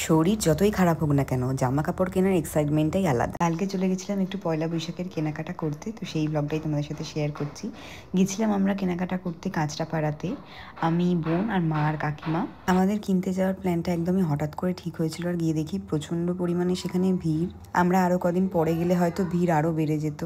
শরীর যতই খারাপ হোক না কেন, জামা কাপড় কেনার এক্সাইটমেন্টটাই আলাদা। কালকে চলে গেছিলাম একটু পয়লা বৈশাখের কেনাকাটা করতে, তো সেই ব্লগটাই তোমাদের সাথে শেয়ার করছি। গেছিলাম আমরা কেনাকাটা করতে কাঁচরাপাড়াতে, আমি, বোন আর মা আর কাকিমা। আমাদের কিনতে যাওয়ার প্ল্যানটা একদমই হঠাৎ করে ঠিক হয়েছিল, আর গিয়ে দেখি প্রচণ্ড পরিমাণে সেখানে ভিড়। আমরা আরও কদিন পরে গেলে হয়তো ভিড় আরও বেড়ে যেত।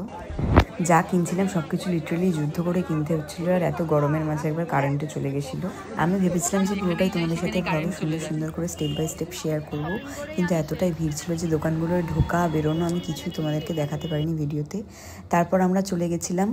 যা কিনছিলাম সব কিছু লিটারেলি যুদ্ধ করে কিনতে হচ্ছিলো, আর এত গরমের মাঝে একবার কারেন্টও চলে গেছিলো। আমি ভেবেছিলাম যে পুরোটাই তোমাদের সাথে ভালো সুন্দর সুন্দর করে স্টেপ বাই স্টেপ শেয়ার করব, কিন্তু এতটাই ভিড় ছিল যে দোকানগুলোর ঢোকা বেরোনো আমি কিছুই তোমাদেরকে দেখাতে পারিনি ভিডিওতে। তারপর আমরা চলে গেছিলাম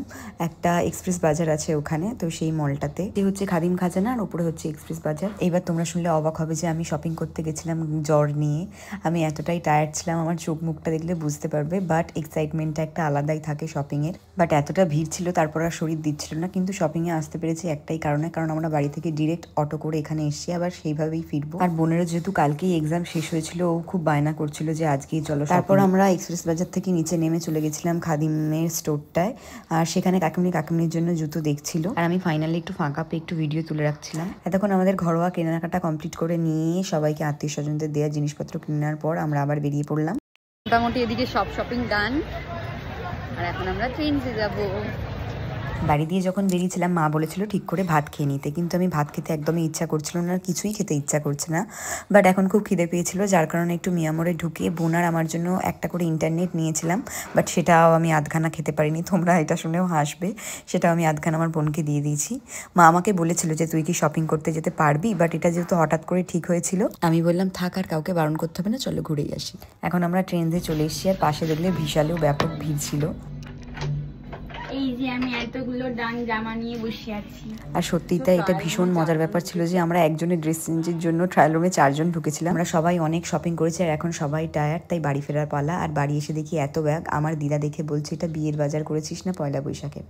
একটা এক্সপ্রেস বাজার আছে ওখানে, তো সেই মলটাতে হচ্ছে খাদিম খাজানা আর উপরে হচ্ছে এক্সপ্রেস বাজার। এইবার তোমরা শুনলে অবাক হবে যে আমি শপিং করতে গেছিলাম জ্বর নিয়ে। আমি এতটাই টায়ার্ড ছিলাম, আমার চোখ মুখটা দেখলে বুঝতে পারবে, বাট এক্সাইটমেন্টটা একটা আলাদাই থাকে শপিংয়ের। বাট এতটা ভিড় ছিল, তারপর আর শরীর দিচ্ছিল না। কিন্তু শপিংয়ে আসতে পেরেছি একটাই কারণে, কারণ আমরা বাড়ি থেকে ডিরেক্ট অটো করে এখানে এসেছি, আবার সেইভাবেই ফিরবো। আর বোনেরও যেহেতু কালকেই এক্সাম শেষ হয়েছিল, ও খুব বায়না করছিল যে আজকেই চলো। তারপর আমরা এক্সপ্রেস বাজার থেকে নিচে নেমে চলে গেছিলাম খাদিমের স্টোরটায়, আর সেখানে কাকিমনির জন্য জুতো দেখছিল, আর আমি ফাইনালি একটু ফাঁকা পেয়ে একটু ভিডিও তুলে রাখছিলাম। এতক্ষণ আমাদের ঘরোয়া কেনাকাটা কমপ্লিট করে নিয়ে সবাইকে আত্মীয় স্বজনদের দেওয়া জিনিসপত্র কেনার পর আমরা আবার বেরিয়ে পড়লাম। মোটামুটি এদিকে সব শপিং ডান, আর এখন আমরা ট্রেনে যাব। বাড়ি দিয়ে যখন বেরিয়েছিলাম মা বলেছিল ঠিক করে ভাত খেয়ে নিতে, কিন্তু আমি ভাত খেতে একদমই ইচ্ছা করছিল না, কিছুই খেতে ইচ্ছা করছে না। বাট এখন খুব খিদে পেয়েছিল, যার কারণে একটু মিয়ামোড়ে ঢুকে বোনার আমার জন্য একটা করে ইন্টারনেট নিয়েছিলাম। বাট সেটাও আমি আধখানা খেতে পারিনি, তোমরা এটা শুনেও হাসবে। সেটাও আমি আধখানা আমার বোনকে দিয়ে দিয়েছি। মা আমাকে বলেছিল যে তুই কি শপিং করতে যেতে পারবি, বাট এটা যেহেতু হঠাৎ করে ঠিক হয়েছিল, আমি বললাম থাক, আর কাউকে বারণ করতে হবে না, চলো ঘুরেই আসি। এখন আমরা ট্রেনে চলে এসেছি, আর পাশে দেখলে বিশালেও ব্যাপক ভিড় ছিল। এই যে আমি এতগুলো ডান জামা নিয়ে বসে আছি। আর সত্যিই তাই, এটা ভীষণ মজার ব্যাপার ছিল যে আমরা একজনের ড্রেস চেঞ্জের জন্য ট্রায়াল রুমে 4 জন ঢুকেছিলাম। আমরা সবাই অনেক শপিং করেছি, আর এখন সবাই টায়ার্ড, তাই বাড়ি ফেরার পালা। আর বাড়ি এসে দেখি এত ব্যাগ। আমার দিদা দেখে বলছে এটা বিয়ের বাজার করেছিস না পয়লা বৈশাখে।